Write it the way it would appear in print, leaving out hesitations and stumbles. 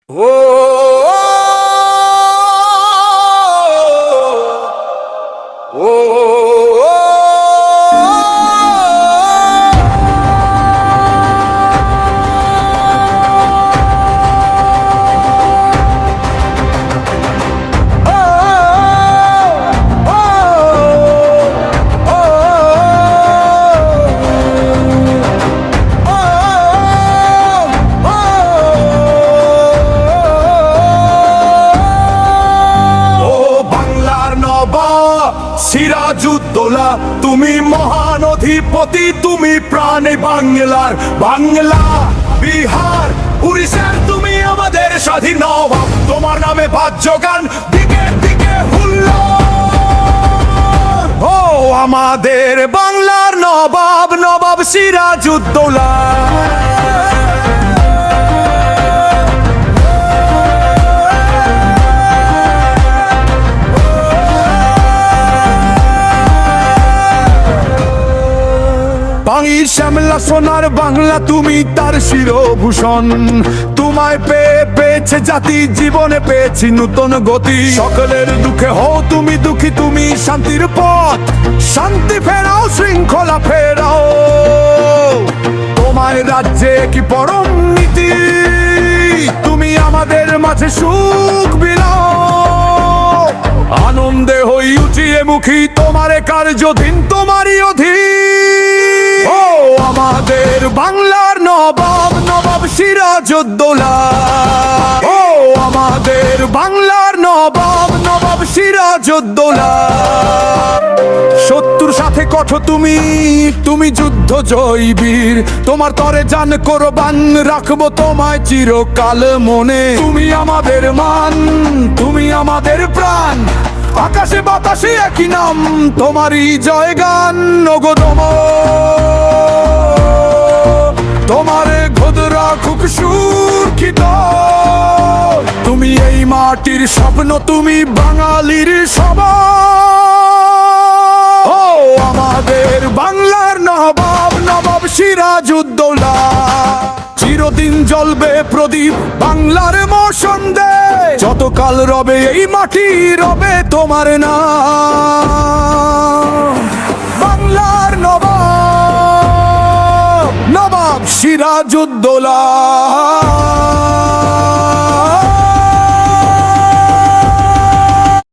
ও ও সিরাজউদ্দৌলা, তুমি মহান অধিপতি, তুমি প্রাণে বাংলার বাংলা বিহার উড়িষ্যার তুমি আমাদের স্বাধীন নবাব। তোমার নামে বাদ্যগান দিকে দিকে হুল্লোড়। ও আমাদের বাংলার নবাব, নবাব সিরাজউদ্দৌলা। বাঙির শ্যামলা সোনার বাংলা, তুমি তার শিরভূষণ। তোমায় পেয়েছে জাতি, জীবনে পেয়েছি নূতন গতি। সকলের দুঃখে হও তুমি দুঃখী, তুমি শান্তির পথ। শান্তি ফেরাও, শৃঙ্খলা ফেরাও, তোমায় রাজ্যে কি পরম নীতি। তুমি আমাদের মাঝে সুখ বিলাও, আনন্দে হই উঁচিয়ে মুখী। তোমারে কার্যধীন, তোমারই অধীন। ও আমাদের বাংলার নবাব, নবাব সিরাজউদ্দৌলা। ও আমাদের বাংলার নবাব, নবাব সিরাজউদ্দৌলা। শত্রুর সাথে কঠোর তুমি, তুমি যুদ্ধ জয়ী বীর। তোমার তরে জান কোরবান, রাখবো তোমায় চিরকাল মনে। তুমি আমাদের মান, তুমি আমাদের প্রাণ। আকাশে বাতাসে একই নাম, তোমারই জয়গান। নগদম তোমারে খোদরা খুব সুরক্ষিত। তুমি এই মাটির স্বপ্ন, তুমি বাঙালির সবাই। ও আমাদের বাংলার নবাব, নবাব সিরাজউদ্দৌলা। চিরদিন জ্বলবে প্রদীপ বাংলার মসন্দে, যতকাল রবে এই মাটি রবে তোমার নাম। বাংলার নবাব, নবাব সিরাজউদ্দৌলা।